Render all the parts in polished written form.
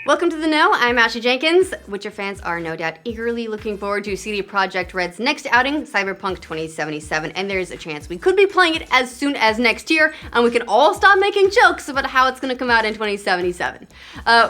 Welcome to The Know, I'm Ashley Jenkins. Witcher fans are no doubt eagerly looking forward to CD Projekt Red's next outing, Cyberpunk 2077, and there's a chance we could be playing it as soon as next year, and we can all stop making jokes about how it's going to come out in 2077.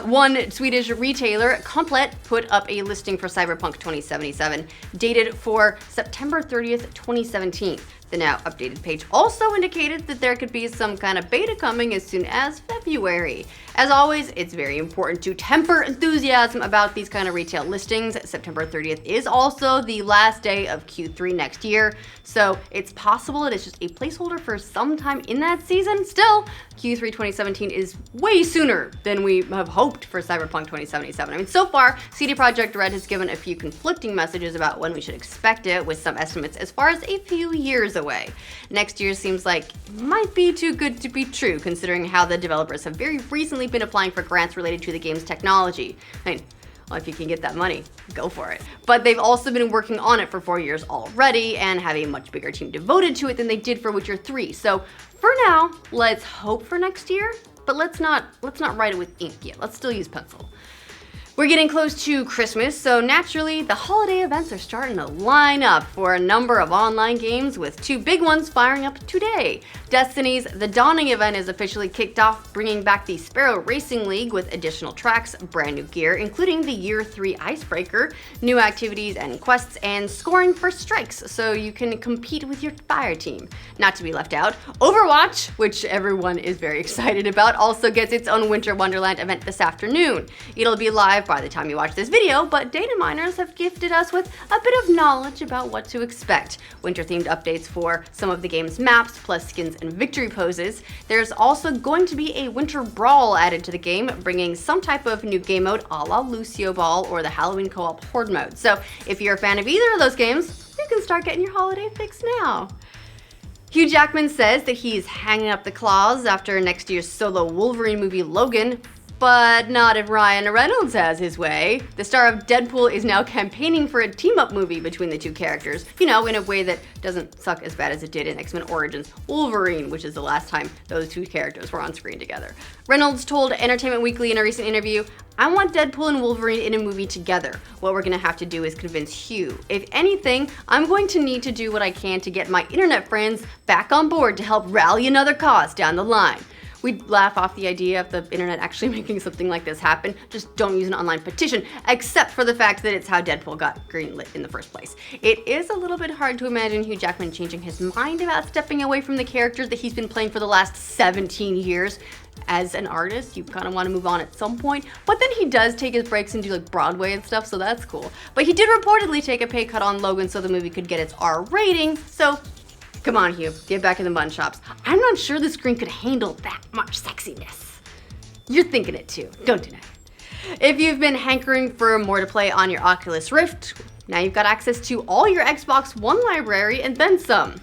One Swedish retailer, Komplett, put up a listing for Cyberpunk 2077, dated for September 30th, 2017. The now updated page also indicated that there could be some kind of beta coming as soon as February. As always, it's very important to temper enthusiasm about these kind of retail listings. September 30th is also the last day of Q3 next year, so it's possible it is just a placeholder for sometime in that season. Still, Q3 2017 is way sooner than we have hoped for Cyberpunk 2077. I mean, so far, CD Projekt Red has given a few conflicting messages about when we should expect it, with some estimates as far as a few years away. Next year seems like it might be too good to be true, considering how the developers have very recently been applying for grants related to the game's technology. I mean, well, if you can get that money, go for it. But they've also been working on it for 4 years already and have a much bigger team devoted to it than they did for Witcher 3. So for now, let's hope for next year, but let's not write it with ink yet. Let's still use pencil. We're getting close to Christmas, so naturally, the holiday events are starting to line up for a number of online games, with two big ones firing up today. Destiny's The Dawning event is officially kicked off, bringing back the Sparrow Racing League with additional tracks, brand new gear, including the Year 3 Icebreaker, new activities and quests, and scoring for strikes, so you can compete with your fire team. Not to be left out, Overwatch, which everyone is very excited about, also gets its own Winter Wonderland event this afternoon. It'll be live by the time you watch this video, but data miners have gifted us with a bit of knowledge about what to expect. Winter-themed updates for some of the game's maps, plus skins and victory poses. There's also going to be a Winter Brawl added to the game, bringing some type of new game mode a la Lucio Ball or the Halloween co-op Horde mode. So if you're a fan of either of those games, you can start getting your holiday fix now. Hugh Jackman says that he's hanging up the claws after next year's solo Wolverine movie Logan, but not if Ryan Reynolds has his way. The star of Deadpool is now campaigning for a team-up movie between the two characters, you know, in a way that doesn't suck as bad as it did in X-Men Origins Wolverine, which is the last time those two characters were on screen together. Reynolds told Entertainment Weekly in a recent interview, "I want Deadpool and Wolverine in a movie together. What we're gonna have to do is convince Hugh. If anything, I'm going to need to do what I can to get my internet friends back on board to help rally another cause down the line." We'd laugh off the idea of the internet actually making something like this happen. Just don't use an online petition, except for the fact that it's how Deadpool got greenlit in the first place. It is a little bit hard to imagine Hugh Jackman changing his mind about stepping away from the characters that he's been playing for the last 17 years. As an artist, you kind of want to move on at some point, but then he does take his breaks and do like Broadway and stuff, so that's cool. But he did reportedly take a pay cut on Logan so the movie could get its R rating, so come on, Hugh, get back in the bun shops. I'm not sure the screen could handle that much sexiness. You're thinking it too, don't deny it. If you've been hankering for more to play on your Oculus Rift, now you've got access to all your Xbox One library and then some.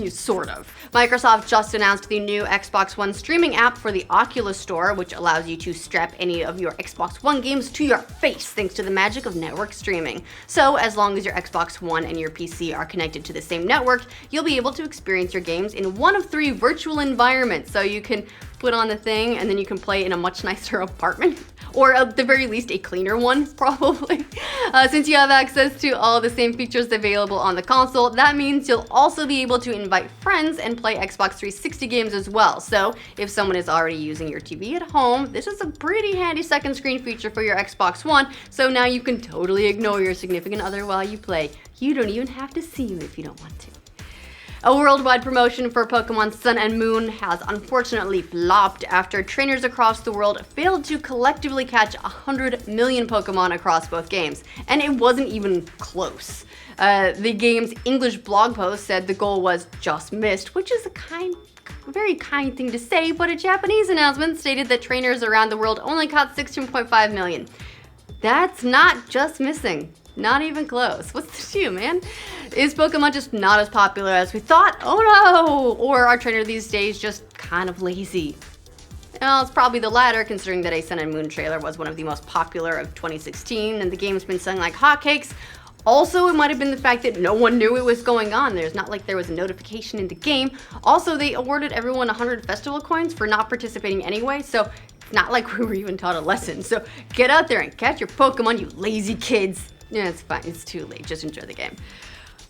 Sort of. Microsoft just announced the new Xbox One streaming app for the Oculus Store, which allows you to strap any of your Xbox One games to your face thanks to the magic of network streaming. So as long as your Xbox One and your PC are connected to the same network, you'll be able to experience your games in one of 3 virtual environments. So you can put on the thing and then you can play in a much nicer apartment, or at the very least a cleaner one, probably. Since you have access to all the same features available on the console, that means you'll also be able to invite friends and play Xbox 360 games as well. So if someone is already using your TV at home, this is a pretty handy second screen feature for your Xbox One, so now you can totally ignore your significant other while you play. You don't even have to see him if you don't want to. A worldwide promotion for Pokemon Sun and Moon has unfortunately flopped after trainers across the world failed to collectively catch 100 million Pokemon across both games, and it wasn't even close. The game's English blog post said the goal was just missed, which is a very kind thing to say, but a Japanese announcement stated that trainers around the world only caught 16.5 million. That's not just missing. Not even close. What's the issue, man? Is Pokemon just not as popular as we thought? Oh no! Or are trainers these days just kind of lazy? Well, it's probably the latter, considering that a Sun and Moon trailer was one of the most popular of 2016, and the game's been selling like hotcakes. Also, it might have been the fact that no one knew it was going on. There's not like there was a notification in the game. Also, they awarded everyone 100 festival coins for not participating anyway, so It's not like we were even taught a lesson. So get out there and catch your Pokemon, you lazy kids. Yeah, it's fine. It's too late. Just enjoy the game.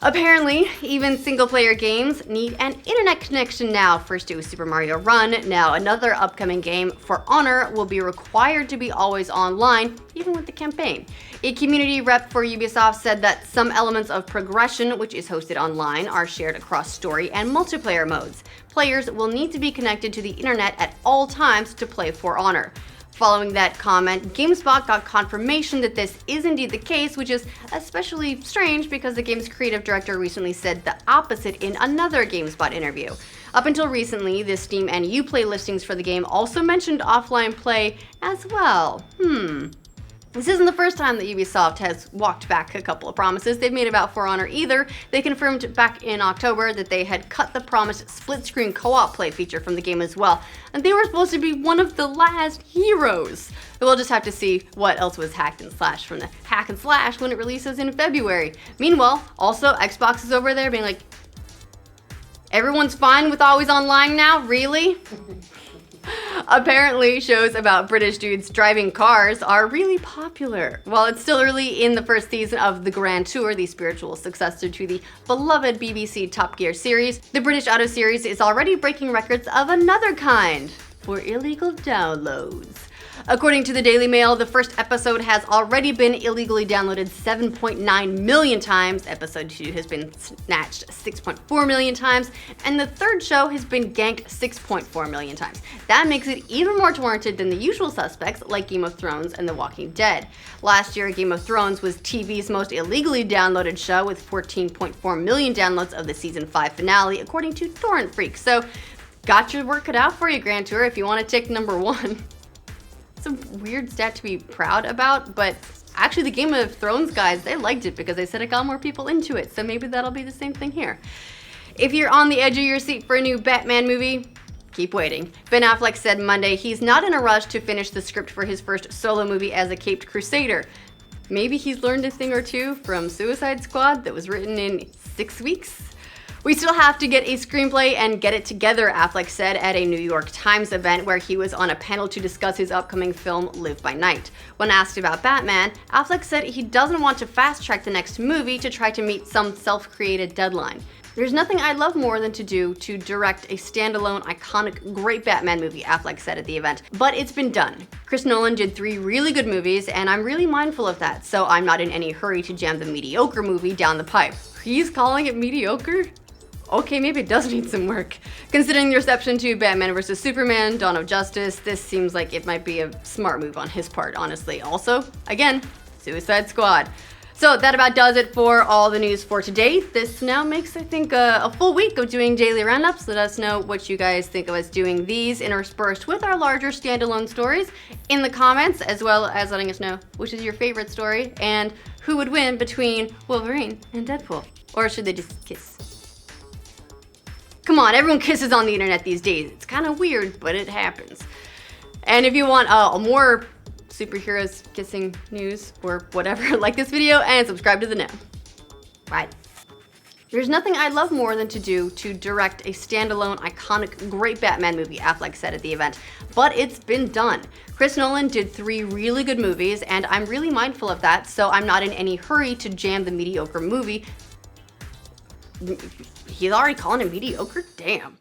Apparently, even single-player games need an internet connection now. First it was Super Mario Run, now another upcoming game, For Honor, will be required to be always online, even with the campaign. A community rep for Ubisoft said that some elements of progression, which is hosted online, are shared across story and multiplayer modes. Players will need to be connected to the internet at all times to play For Honor. Following that comment, GameSpot got confirmation that this is indeed the case, which is especially strange because the game's creative director recently said the opposite in another GameSpot interview. Up until recently, the Steam and Uplay listings for the game also mentioned offline play as well. This isn't the first time that Ubisoft has walked back a couple of promises they've made about For Honor either. They confirmed back in October that they had cut the promised split-screen co-op play feature from the game as well, and they were supposed to be one of the last heroes. We'll just have to see what else was hacked and slashed from the hack and slash when it releases in February. Meanwhile, also Xbox is over there being like, everyone's fine with always online now? Really? Apparently, shows about British dudes driving cars are really popular. While it's still early in the first season of The Grand Tour, the spiritual successor to the beloved BBC Top Gear series, the British Auto series is already breaking records of another kind for illegal downloads. According to the Daily Mail, the first episode has already been illegally downloaded 7.9 million times, episode 2 has been snatched 6.4 million times, and the third show has been ganked 6.4 million times. That makes it even more torrented than the usual suspects like Game of Thrones and The Walking Dead. Last year, Game of Thrones was TV's most illegally downloaded show with 14.4 million downloads of the season 5 finale, according to Torrent Freak. So, got your work cut out for you, Grand Tour, if you want to take number 1. A weird stat to be proud about, but actually the Game of Thrones guys, they liked it because they said it got more people into it, so maybe that'll be the same thing here. If you're on the edge of your seat for a new Batman movie, keep waiting. Ben Affleck said Monday he's not in a rush to finish the script for his first solo movie as a caped crusader. Maybe he's learned a thing or two from Suicide Squad that was written in 6 weeks? We still have to get a screenplay and get it together, Affleck said at a New York Times event where he was on a panel to discuss his upcoming film, Live by Night. When asked about Batman, Affleck said he doesn't want to fast-track the next movie to try to meet some self-created deadline. There's nothing I'd love more than to direct a standalone, iconic, great Batman movie, Affleck said at the event. But it's been done. Chris Nolan did 3 really good movies, and I'm really mindful of that, so I'm not in any hurry to jam the mediocre movie down the pipe. He's calling it mediocre? Okay, maybe it does need some work. Considering the reception to Batman vs. Superman, Dawn of Justice, this seems like it might be a smart move on his part, honestly. Also, again, Suicide Squad. So that about does it for all the news for today. This now makes, I think, a full week of doing daily roundups. Let us know what you guys think of us doing these interspersed with our larger standalone stories in the comments, as well as letting us know which is your favorite story and who would win between Wolverine and Deadpool. Or should they just kiss? Come on, everyone kisses on the internet these days. It's kind of weird, but it happens. And if you want more superheroes kissing news or whatever, like this video and subscribe to the know. Bye. There's nothing I'd love more than to direct a standalone, iconic, great Batman movie, Affleck said at the event. But it's been done. Chris Nolan did 3 really good movies, and I'm really mindful of that, so I'm not in any hurry to jam the mediocre movie. He's already calling it mediocre? Damn.